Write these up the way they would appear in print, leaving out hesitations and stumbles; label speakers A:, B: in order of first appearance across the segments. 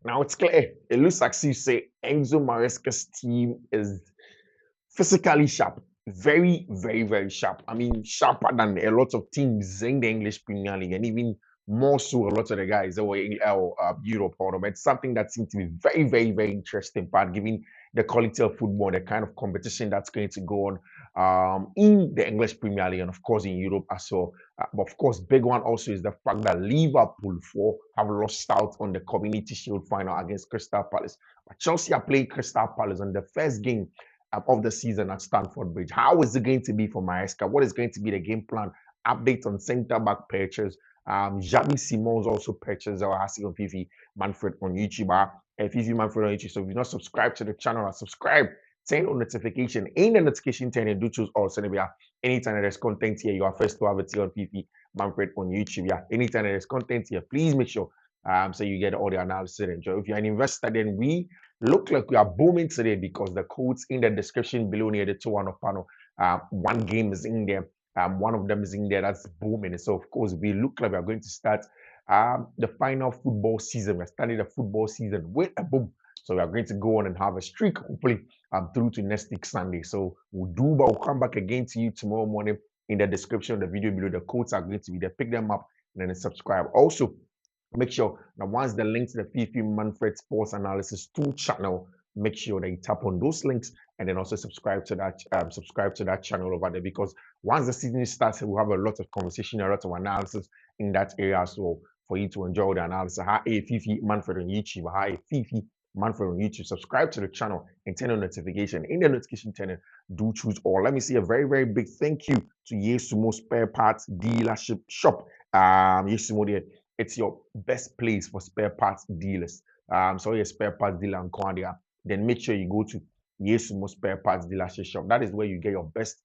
A: Now it's clear. It looks like you say Enzo Maresca's team is physically sharp. Very, very, very sharp. I mean, sharper than a lot of teams in the English Premier League, and even more so a lot of the guys that were in Europe. But it's something that seems to be very, very, very interesting part, given the quality of football, the kind of competition that's going to go on in the English Premier League, and of course in Europe as well. But of course, big one also is the fact that Liverpool have lost out on the Community Shield final against Crystal Palace. But Chelsea are playing Crystal Palace on the first game of the season at Stamford Bridge. How is it going to be for Maresca? What is going to be the game plan? Update on centre back purchase. Xavi Simons also purchased our asking on Fiifi-Manfred on YouTube. Fiifi-Manfred on YouTube. So if you're not subscribed to the channel, subscribe. Turn on notification. In the notification turn, and do choose all. So anytime there's content here, you are first to have it on Fiifi-Manfred on YouTube. Yeah, anytime there's content here, please make sure so you get all the analysis and enjoy. If you're an investor, then we look like we are booming today because the codes in the description below near the 2-1 of panel. One game is in there. One of them is in there that's booming. So of course we look like we are going to start the final football season. We're starting the football season with a boom. So we are going to go on and have a streak, hopefully, through to next week Sunday. So we'll come back again to you tomorrow morning. In the description of the video below, the codes are going to be there. Pick them up and then subscribe. Also, make sure that once the link to the Fiifi-Manfred Sports Analysis 2 channel, make sure that you tap on those links and then also subscribe to that channel over there, because once the season starts, we'll have a lot of conversation, a lot of analysis in that area. So for you to enjoy the analysis, hi Fiifi-Manfred on YouTube, hi Fiifi-Manfred on YouTube. Subscribe to the channel and turn on notification. In the notification channel, do choose all. Let me say a very, very big thank you to Yesumo Spare Parts Dealership Shop. Yesumo there. It's your best place for spare parts dealers. So you're a spare parts dealer in Canada, then make sure you go to Yesumo Spare Parts Dealership Shop. That is where you get your best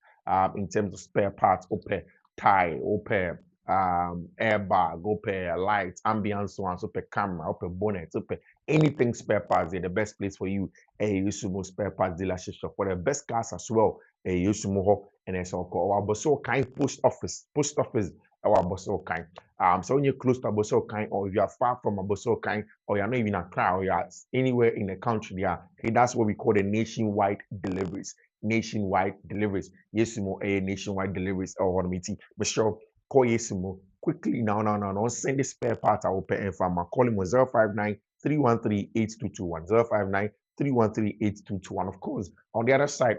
A: in terms of spare parts. Open tie, open airbag, open light, ambience ones, open camera, open bonnet, open anything spare parts. They're the best place for you. A Yesumo Spare Parts Dealership Shop for the best cars as well. A Yesumo and it's all so kind post office. Our Aboso kind. So when you're close to Aboso kind, or if you are far from Aboso kind, or you're not even a car, or you're anywhere in the country, yeah, okay, that's what we call the nationwide deliveries. Nationwide deliveries. Yesimo, nationwide deliveries. Or what meeting? But sure, call Yesimo quickly now. Send the spare part. I will pay from call him on 059 313 8221. 059 313 8221. Of course, on the other side,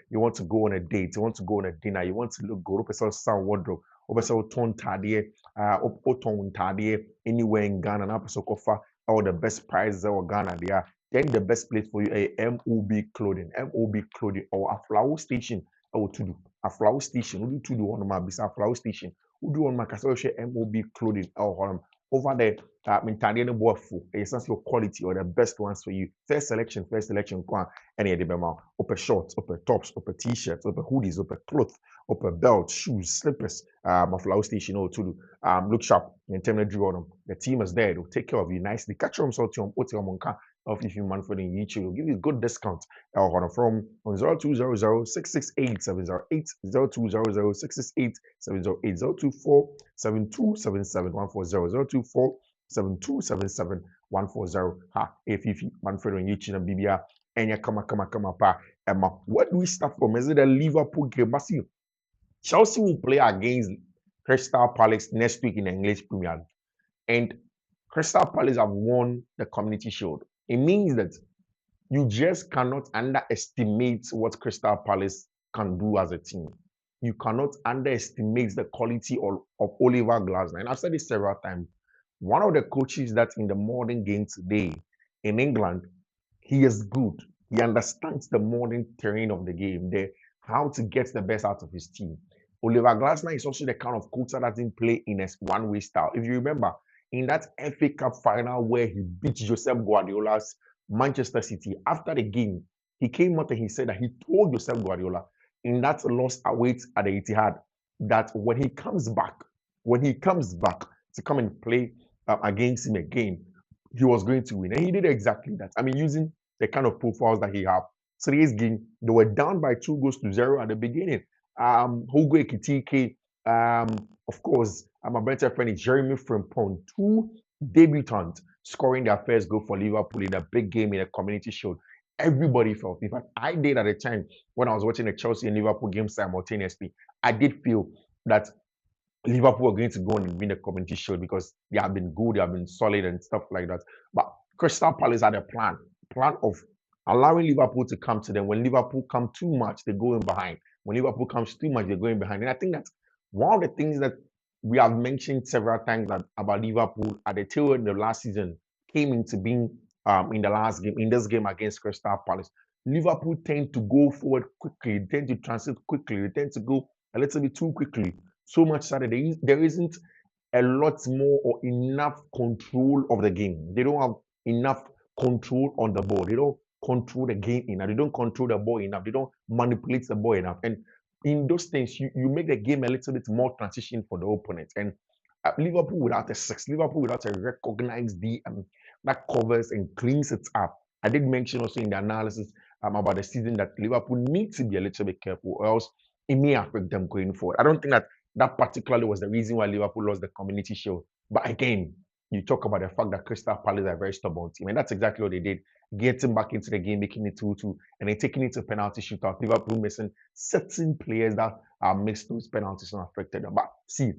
A: you want to go on a date, you want to go on a dinner, you want to look good, sound wardrobe. Anywhere in Ghana, na person offer all the best prices or Ghana there. Then the best place for you a MOB clothing, or a flower station. Oh, to do a flower station. We do to do on my bisa flower station. We do on my castle MOB clothing or over there. Mentally, no full. It's your quality or the best ones for you. First selection, any of the upper shorts, upper tops, upper t-shirts, upper hoodies, upper clothes, upper belts, shoes, slippers, of flower station or to look sharp and tell me draw them. The team is there, they'll take care of you nicely. Catch them so to of Fiifi-Manfred in YouTube, will give you a good discount from 0200 668 708 0200 668 708 024 7277 140 024 7277 140. Ha, Fiifi-Manfred on YouTube and BBR. Enya kama pa. Emma, what do we start from? Is it a Liverpool game? Chelsea will play against Crystal Palace next week in the English Premier League. And Crystal Palace have won the Community Shield. It means that you just cannot underestimate what Crystal Palace can do as a team. You cannot underestimate the quality of Oliver Glasner. And I've said this several times. One of the coaches that in the modern game today in England, he is good. He understands the modern terrain of the game, how to get the best out of his team. Oliver Glasner is also the kind of coach that doesn't play in a one-way style. If you remember, in that FA Cup final where he beat Josep Guardiola's Manchester City, after the game, he came out and he said that he told Josep Guardiola in that loss away at the Etihad that when he comes back to come and play against him again, he was going to win. And he did exactly that. I mean, using the kind of profiles that he have. Today's game, they were down by 2-0 at the beginning. Hugo Ekitike, of course, my better friend is Jeremy Frimpong, two debutants. scoring their first goal for Liverpool in a big game in a Community Shield. Everybody felt. In fact, I did at the time when I was watching the Chelsea and Liverpool game simultaneously. I did feel that Liverpool are going to go and win the Community Shield because they have been good, they have been solid and stuff like that. But Crystal Palace had a plan of allowing Liverpool to come to them. When Liverpool come too much, they go in behind. When Liverpool comes too much, they're going behind. And I think that's one of the things that we have mentioned several times about Liverpool at the tail end of the last season came into being in the last game, in this game against Crystal Palace. Liverpool tend to go forward quickly, they tend to transit quickly, they tend to go a little bit too quickly. So much so that there isn't a lot more or enough control of the game. They don't have enough control on the ball. They don't control the game enough. They don't control the ball enough. They don't manipulate the ball enough. And in those things, you make the game a little bit more transition for the opponent. And Liverpool without a six, Liverpool without a recognized DM that covers and cleans it up. I did mention also in the analysis about the season that Liverpool needs to be a little bit careful, or else it may affect them going forward. I don't think that particularly was the reason why Liverpool lost the Community Shield. But again, you talk about the fact that Crystal Palace are a very stubborn team, and that's exactly what they did. Getting back into the game, making it 2-2, and then taking it to penalty shootout. Liverpool missing certain players that missed those penalties and affected them. But see,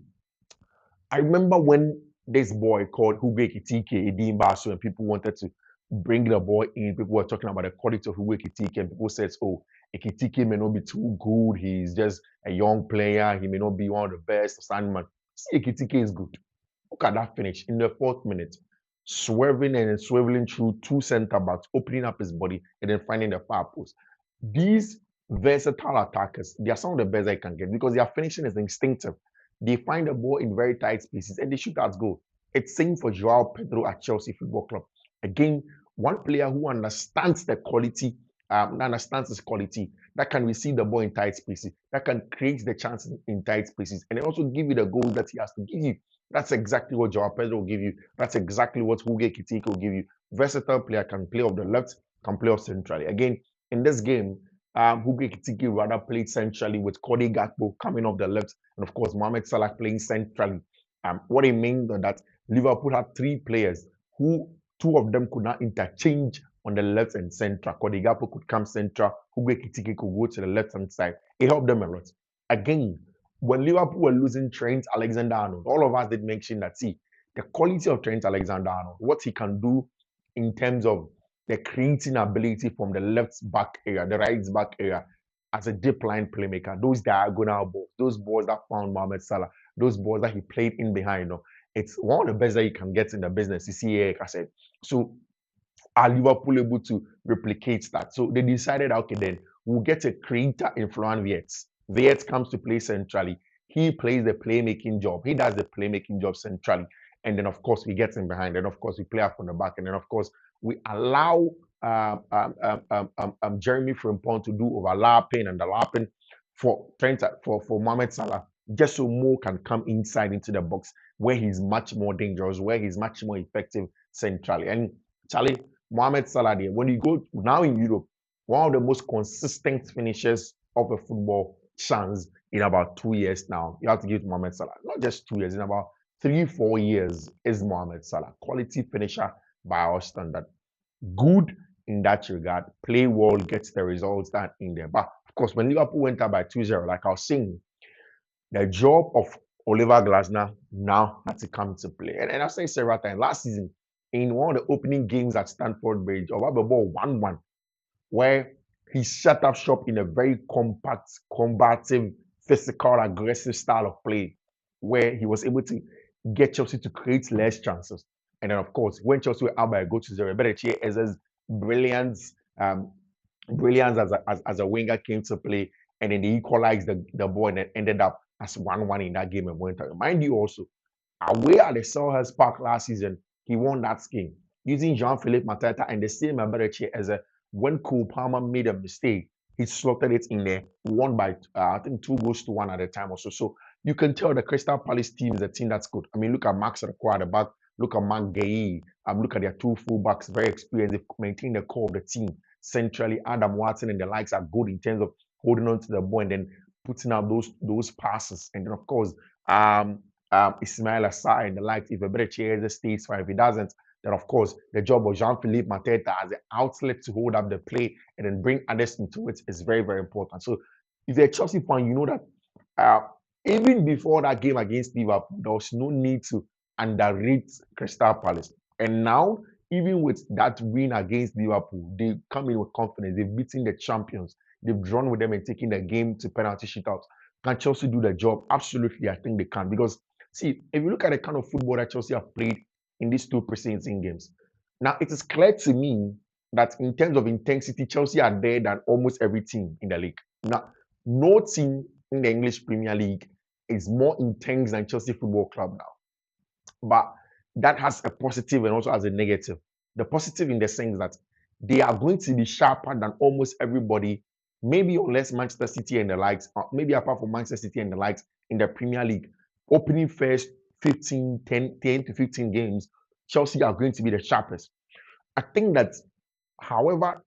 A: I remember when this boy called Hugo Ekitike Edin Basu and people wanted to bring the boy in. People were talking about the quality of Hugo Ekitike, and people said, oh, Ekitike may not be too good. He's just a young player. He may not be one of the best. Sandman. See, Ekitike is good. Look at that finish in the 4th minute. Swerving and swiveling through two centre backs, opening up his body, and then finding the far post. These versatile attackers, they are some of the best I can get because their finishing is instinctive. They find the ball in very tight spaces and they shoot at goal. It's same for Joao Pedro at Chelsea Football Club. Again, one player who understands the quality, understands his quality, that can receive the ball in tight spaces, that can create the chances in tight spaces, and then also give you the goals that he has to give you. That's exactly what Joao Pedro will give you. That's exactly what Hugo Ekitike will give you. Versatile player, can play off the left, can play off centrally. Again, in this game, Hugo Ekitike rather played centrally with Cody Gakpo coming off the left, and of course Mohamed Salah playing centrally. What it means that Liverpool had 3 players who 2 of them could not interchange on the left and central. Cody Gakpo could come central, Hugo Ekitike could go to the left hand side. It helped them a lot. Again, when Liverpool were losing Trent Alexander-Arnold, all of us did mention that, see, the quality of Trent Alexander-Arnold, what he can do in terms of the creating ability from the left back area, the right back area, as a deep line playmaker, those diagonal balls, those balls that found Mohamed Salah, those balls that he played in behind, it's one of the best that you can get in the business. You see, like I said. So are Liverpool able to replicate that? So they decided, okay, then we'll get a creator in Florian Wirtz. Wirtz comes to play centrally. He plays the playmaking job. He does the playmaking job centrally. And then, of course, we get him behind. And, of course, we play up from the back. And then, of course, we allow Jeremy Frimpong to do overlapping and underlapping for Trent, for Mohamed Salah, just so Mo can come inside into the box where he's much more dangerous, where he's much more effective centrally. And Charlie, Mohamed Salah, when you go now in Europe, one of the most consistent finishers of a football chance in about 2 years now. You have to give Mohamed Salah, not just 2 years, in about 3-4 years is Mohamed Salah. Quality finisher by our standard. Good in that regard. Play well, gets the results that in there. But of course, when Liverpool went up by 2-0, like I was saying, the job of Oliver Glasner now had to come to play. And I've said several times, last season, in one of the opening games at Stamford Bridge, of the ball 1-1, where he shut up shop in a very compact, combative, physical, aggressive style of play, where he was able to get Chelsea to create less chances. And then, of course, when Chelsea were out by a goal to 0, better cheer as brilliance, brilliance as a winger came to play, and then they equalized the ball and then ended up as 1-1 in that game and went out. Mind you, also, away at the Selhurst Park last season, he won that game using Jean-Philippe Mateta and the same ability as when Cole Palmer made a mistake, he slotted it in there, won by I think 2-1 at the time or so. So you can tell the Crystal Palace team is a team that's good. I mean, look at Max Rakwa at the back, look at Mark Gay, look at their 2 fullbacks, very experienced. They maintain the core of the team centrally. Adam Watson and the likes are good in terms of holding on to the ball and then putting out those passes. And then of course, Ismail Assar and the likes, if a better chair stays fine, if he doesn't, that, of course, the job of Jean-Philippe Mateta as an outlet to hold up the play and then bring others into it is very, very important. So if you're a Chelsea fan, you know that uh, even before that game against Liverpool, there was no need to underrate Crystal Palace. And now, even with that win against Liverpool, they come in with confidence. They've beaten the champions. They've drawn with them and taken the game to penalty shootouts. Can Chelsea do the job? Absolutely, I think they can. Because, see, if you look at the kind of football that Chelsea have played in these two preseason games, now it is clear to me that in terms of intensity, Chelsea are there than almost every team in the league. Now, no team in the English Premier League is more intense than Chelsea Football Club now. But that has a positive and also has a negative. The positive in the sense that they are going to be sharper than almost everybody, maybe unless Manchester City and the likes, maybe apart from Manchester City and the likes in the Premier League. Opening first 10 to 15 games, Chelsea are going to be the sharpest. I think that, however,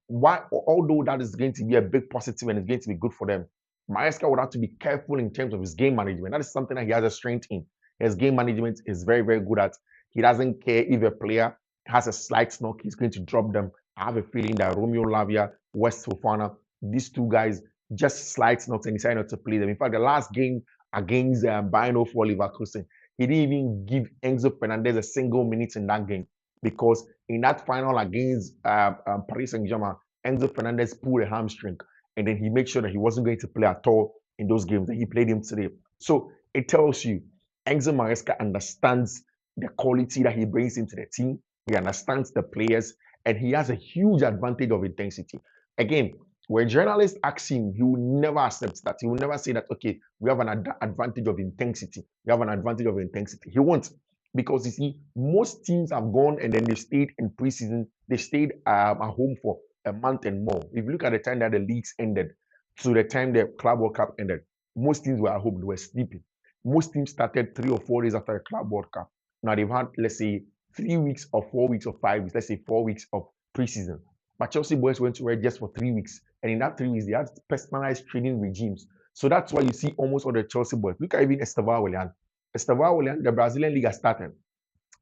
A: although that is going to be a big positive and it's going to be good for them, Maresca would have to be careful in terms of his game management. That is something that he has a strength in. His game management is very, very good at. He doesn't care if a player has a slight knock, he's going to drop them. I have a feeling that Romeo Lavia, West Fofana, these two guys just slight knocks and decided not to play them. In fact, the last game against Bayern for Leverkusen, he didn't even give Enzo Fernandez a single minute in that game because in that final against Paris Saint-Germain, Enzo Fernandez pulled a hamstring and then he made sure that he wasn't going to play at all in those games and he played him today. So it tells you Enzo Maresca understands the quality that he brings into the team. He understands the players and he has a huge advantage of intensity. Again, when journalists ask him, he will never accept that. He will never say that, okay, we have an advantage of intensity. We have an advantage of intensity. He won't. Because you see, most teams have gone and then they stayed in preseason. They stayed at home for a month and more. If you look at the time that the leagues ended to the time the Club World Cup ended, most teams were at home. They were sleeping. Most teams started 3 or 4 days after the Club World Cup. Now they've had, let's say, 3 weeks or 4 weeks or 5 weeks, let's say 4 weeks of preseason. But Chelsea boys went to work just for 3 weeks. And in that 3 weeks, they had personalized training regimes. So that's why you see almost all the Chelsea boys. Look at even Estevao Willian. Estevao Willian, the Brazilian League has started.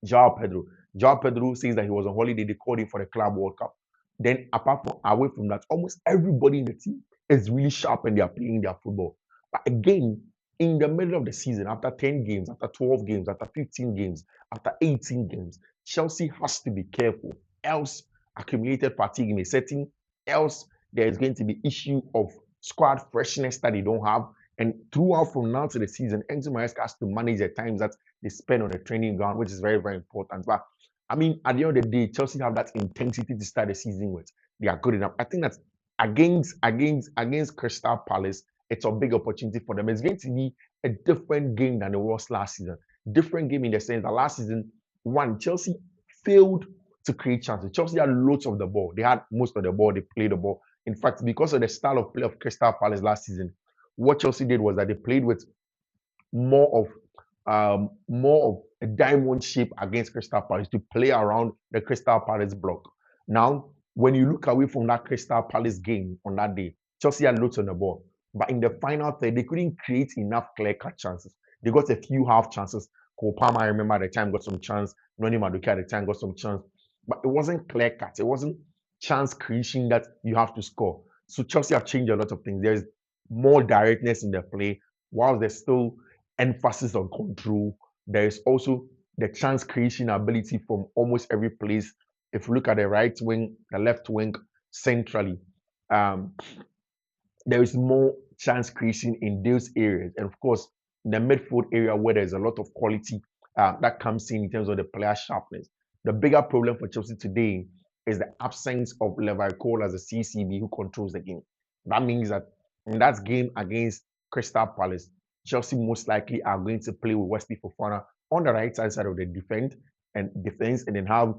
A: João Pedro. João Pedro says that he was on holiday. They called him for the Club World Cup. Then, apart from away from that, almost everybody in the team is really sharp and they are playing their football. But again, in the middle of the season, after 10 games, after 12 games, after 15 games, after 18 games, Chelsea has to be careful. Else, accumulated fatigue may set in. Else, there is going to be issue of squad freshness that they don't have. And throughout from now to the season, Enzo Maresca has to manage the times that they spend on the training ground, which is very, very important. But I mean, at the end of the day, Chelsea have that intensity to start the season with. They are good enough. I think that against Crystal Palace, it's a big opportunity for them. It's going to be a different game than it was last season. Different game in the sense that last season, one, Chelsea failed to create chances. Chelsea had loads of the ball. They had most of the ball. They played the ball. In fact, because of the style of play of Crystal Palace last season, what Chelsea did was that they played with more of a diamond shape against Crystal Palace to play around the Crystal Palace block. Now, when you look away from that Crystal Palace game on that day, Chelsea had loads on the ball. But in the final third, they couldn't create enough clear-cut chances. They got a few half chances. Cole Palmer, I remember at the time, got some chance. Noni Madueke at the time got some chance. But it wasn't clear-cut. It wasn't chance creation that you have to score. So Chelsea have changed a lot of things. There's more directness in the play, while there's still emphasis on control. There is also the chance creation ability from almost every place. If you look at the right wing, the left wing, centrally, there is more chance creation in those areas. And of course, in the midfield area where there's a lot of quality that comes in terms of the player sharpness. The bigger problem for Chelsea today is the absence of Lpol as a CCB who controls the game. That means that in that game against Crystal Palace, Chelsea most likely are going to play with Wesley Fofana on the right hand side of the defense, and then have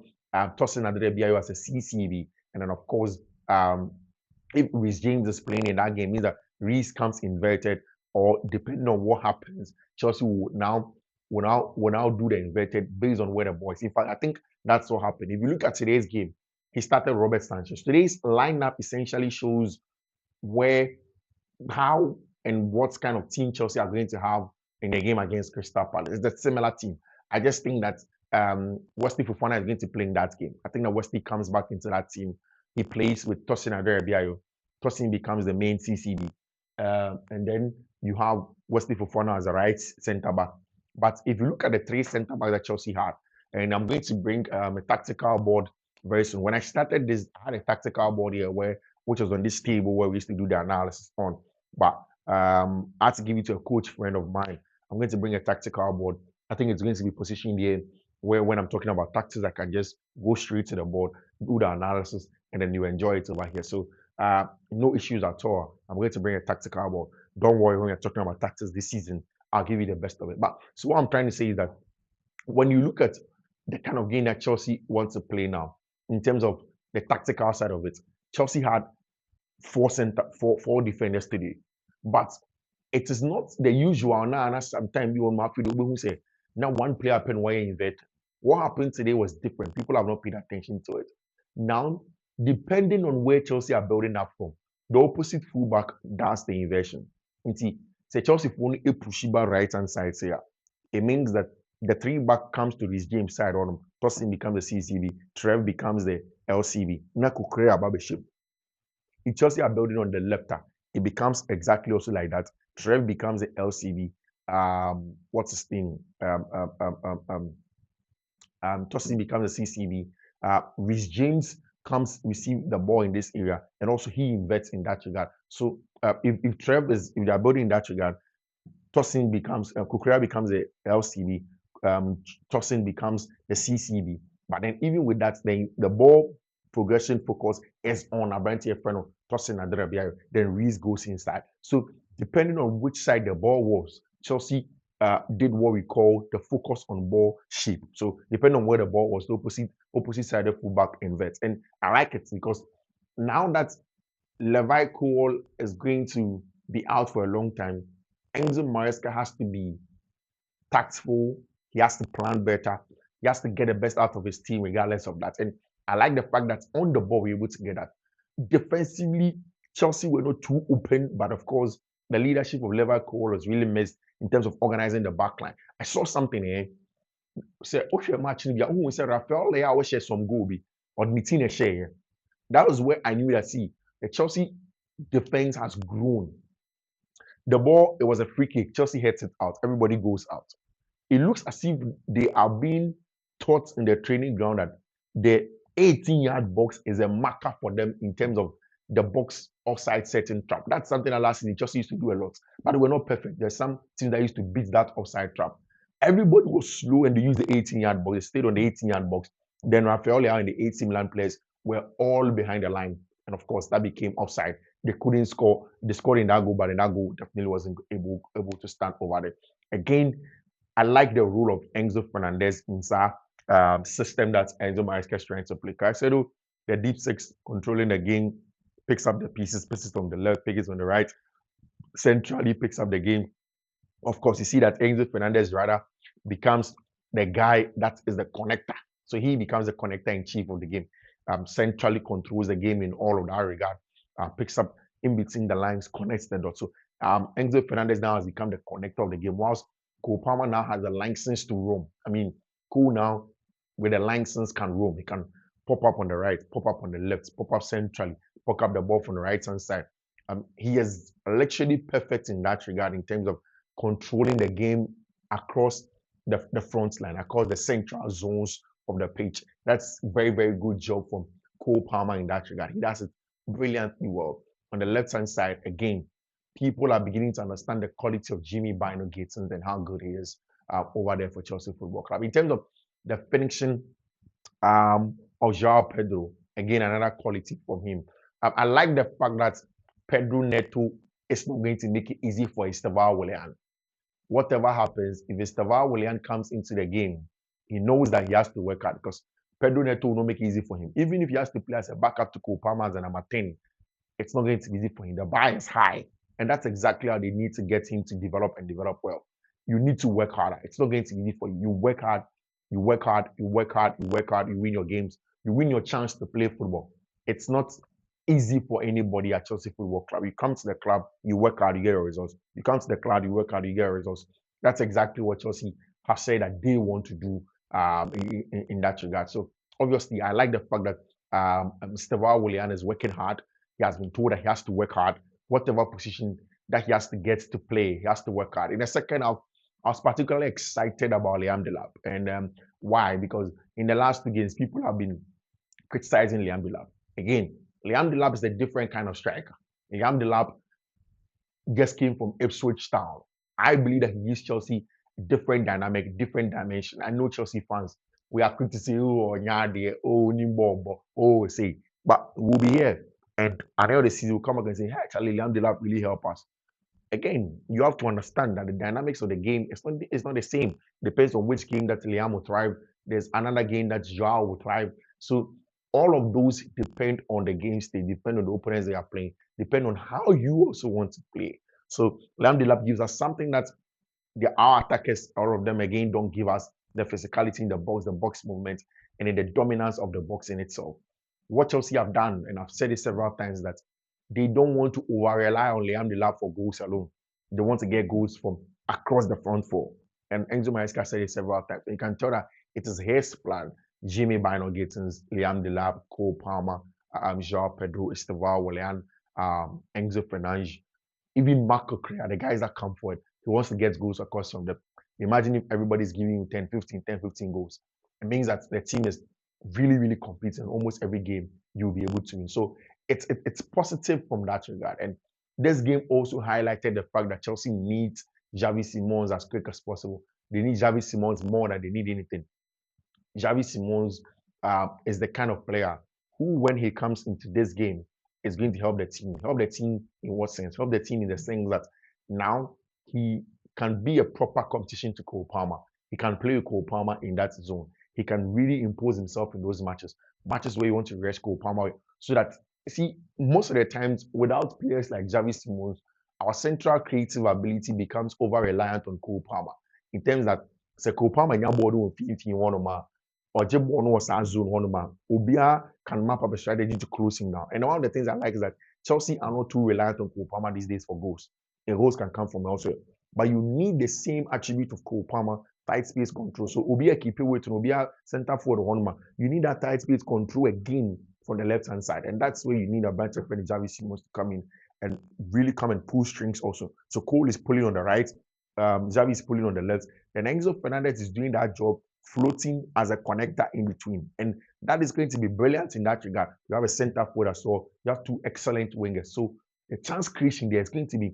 A: Tosin Adebayo as a CCB, and then of course if Reece James is playing in that game, means that Reece comes inverted, or depending on what happens, Chelsea will now do the inverted based on where the ball is. In fact, I think that's what happened. If you look at today's game, he started Robert Sanchez. Today's lineup essentially shows how and what kind of team Chelsea are going to have in the game against Crystal Palace. It's a similar team. I just think that Wesley Fofana is going to play in that game. I think that Wesley comes back into that team. He plays with Tosin Aderebiayo. Tosin becomes the main CCB. And then you have Wesley Fofana as a right centre back. But if you look at the three centre backs that Chelsea had, and I'm going to bring a tactical board very soon. When I started this, I had a tactical board here which was on this table where we used to do the analysis on. But I had to give it to a coach friend of mine. I'm going to bring a tactical board. I think it's going to be positioned here where when I'm talking about tactics, I can just go straight to the board, do the analysis, and then you enjoy it over here. So no issues at all. I'm going to bring a tactical board. Don't worry when you're talking about tactics this season. I'll give you the best of it. But so what I'm trying to say is that when you look at the kind of game that Chelsea wants to play now, in terms of the tactical side of it, Chelsea had four defenders today, but it is not the usual. Now, sometimes you want to who say now one player pen why in that. What happened today was different. People have not paid attention to it. Now, depending on where Chelsea are building up from, the opposite fullback does the inversion. See, say Chelsea only a pushiba right hand side here. It means that the three back comes to this game side on him. Tosin becomes the CCB, Trev becomes the LCB. Naku create a ship. If Chelsea are building on the left, it becomes exactly also like that. Trev becomes the LCB. What's his name? Tosin becomes the CCB. Rhys James comes receive the ball in this area, and also he inverts in that regard. So if they are building in that regard, Tosin becomes Kukurea becomes the LCB. Tosin becomes the CCB. But then even with that, then the ball progression focus is on Abranti friend of Tosin and Aderebiayo. Then Reese goes inside. So depending on which side the ball was, Chelsea did what we call the focus on ball shape. So depending on where the ball was, the opposite side of fullback inverts. And I like it because now that Levi Cole is going to be out for a long time, Enzo Maresca has to be tactful. He has to plan better. He has to get the best out of his team regardless of that. And I like the fact that on the ball, we're able to get that. Defensively, Chelsea were not too open, but of course, the leadership of Levi Cole was really missed in terms of organizing the backline. I saw something here. Say, match who said Rafael Leao share some goal or Nitina share. That was where I knew that the Chelsea defense has grown. The ball, it was a free kick. Chelsea heads it out. Everybody goes out. It looks as if they are being taught in the training ground that the 18-yard box is a marker for them in terms of the box offside setting trap. That's something that last season Chelsea used to do a lot, but they were not perfect. There's some teams that used to beat that offside trap. Everybody was slow and they used the 18-yard box. They stayed on the 18-yard box. Then Rafael Leao and the AC Milan players were all behind the line. And of course, that became offside. They couldn't score. They scored in that goal, but in that goal definitely wasn't able to stand over there. Again, I like the role of Enzo Fernandez in that system that Enzo Maresca is trying to play. Caicedo, the deep six, controlling the game, picks up the pieces, puts it on the left, picks it on the right, centrally picks up the game. Of course, you see that Enzo Fernandez rather becomes the guy that is the connector. So he becomes the connector in chief of the game. Centrally controls the game in all of that regard. Picks up in between the lines, connects the dots. So Enzo Fernandez now has become the connector of the game, whilst Cole Palmer now has a license to roam. I mean, Cole now with a license can roam. He can pop up on the right, pop up on the left, pop up centrally, pick up the ball from the right hand side. He is literally perfect in that regard in terms of controlling the game across the front line, across the central zones of the pitch. That's very, very good job from Cole Palmer in that regard. He does it brilliantly well. On the left-hand side, again, people are beginning to understand the quality of Jimmy Bino Gittins and how good he is over there for Chelsea Football Club. In terms of the finishing of João Pedro, again, another quality from him. I like the fact that Pedro Neto is not going to make it easy for Estevao Willian. Whatever happens, if Estevao Willian comes into the game, he knows that he has to work hard because Pedro Neto will not make it easy for him. Even if he has to play as a backup to Cole Palmer as a number 10, it's not going to be easy for him. The bar is high. And that's exactly how they need to get him to develop and develop well. You need to work harder. It's not going to be easy for you. You work hard, you work hard, you work hard, you work hard, you win your games, you win your chance to play football. It's not easy for anybody at Chelsea Football Club. You come to the club, you work hard, you get your results. You come to the club, you work hard, you get your results. That's exactly what Chelsea have said that they want to do in that regard. So obviously, I like the fact that Steva Willian is working hard. He has been told that he has to work hard. Whatever position that he has to get to play, he has to work hard. In the second half, I was particularly excited about Liam Delap. And why? Because in the last 2 games, people have been criticizing Liam Delap. Again, Liam Delap is a different kind of striker. Liam Delap just came from Ipswich Town. I believe that he gives Chelsea different dynamic, different dimension. I know Chelsea fans, we are criticizing, oh, Nyade, oh, Nimbo, oh, say, but we'll be here. And at the end of the season, we'll come back and say, hey, Charlie Liam Delap really help us. Again, you have to understand that the dynamics of the game is not the same. Depends on which game that Liam will thrive. There's another game that Joao will thrive. So all of those depend on the game state, depend on the opponents they are playing, depend on how you also want to play. So Liam Delap gives us something that our attackers, all of them again, don't give us the physicality in the box movement, and in the dominance of the box in itself. What Chelsea have done, and I've said it several times, that they don't want to over rely on Liam Delap for goals alone. They want to get goals from across the front four. And Enzo Maresca said it several times. You can tell that it is his plan. Jimmy Bino Gittins, Liam Delap, Cole Palmer, Joao Pedro, Estevao Willian, Enzo Fernandes, even Marco Correa, the guys that come forward. He wants to get goals across from them. Imagine if everybody's giving you 10, 15 goals. It means that the team is really, really competing almost every game you'll be able to win. So it's positive from that regard. And this game also highlighted the fact that Chelsea needs Xavi Simons as quick as possible. They need Xavi Simons more than they need anything. Xavi Simons is the kind of player who, when he comes into this game, is going to help the team. Help the team in what sense? Help the team in the sense that now he can be a proper competition to Cole Palmer. He can play with Cole Palmer in that zone. He can really impose himself in those matches where you want to rest Cole Palmer, so that, see, most of the times without players like Xavi Simons, our central creative ability becomes over reliant on Cole Palmer in terms that Cole Palmer nyabɔ no wɔ mfimfini hɔnom ɔgye ball no wɔ saa zone hɔnom a obiara can map up a strategy to close him down. And one of the things I like is that Chelsea are not too reliant on Cole Palmer these days for goals. And goals can come from elsewhere. But you need the same attribute of Cole Palmer, tight space control. So Obia keep away to Obia center forward hɔnom a you need that tight space control again from the left-hand side. And that's where you need a better friend Xavi Simons to come in and really come and pull strings also. So Cole is pulling on the right, Xavi is pulling on the left, and Enzo Fernandez is doing that job floating as a connector in between. And that is going to be brilliant in that regard. You have a center forward as well. You have two excellent wingers. So the chance creation there is going to be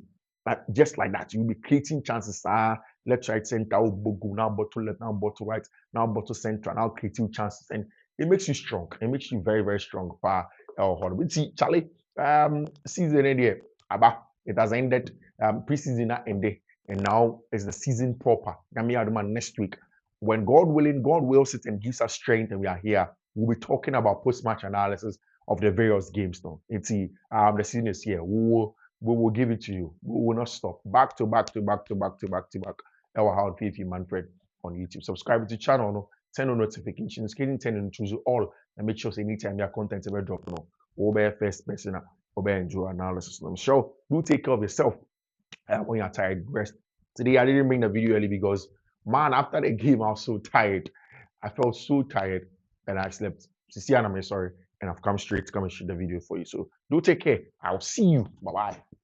A: just like that. You'll be creating chances. Left, right, center, now bottom left, now bottom right, now bottom center, now creating chances. And it makes you strong. It makes you very, very strong. See, Charlie, season ended. It has ended. Preseason ended. And now is the season proper. Next week, when God willing, God wills it and gives us strength, and we are here, we'll be talking about post-match analysis of the various games now. The season is here. We will give it to you. We will not stop. Back to back to back to back to back to back. Our how Fiifi-Manfred on YouTube. Subscribe to the channel, no? Turn on notifications, getting 10 and choose all, and make sure anytime your content ever drop, no, over first person, over enjoy analysis. I'm sure do take care of yourself when you're tired. Rest. Today I didn't bring the video early because, man, after the game I was so tired. I felt so tired and I slept. I'm sorry, and I've come straight to come and shoot the video for you. So do take care. I'll see you. Bye bye.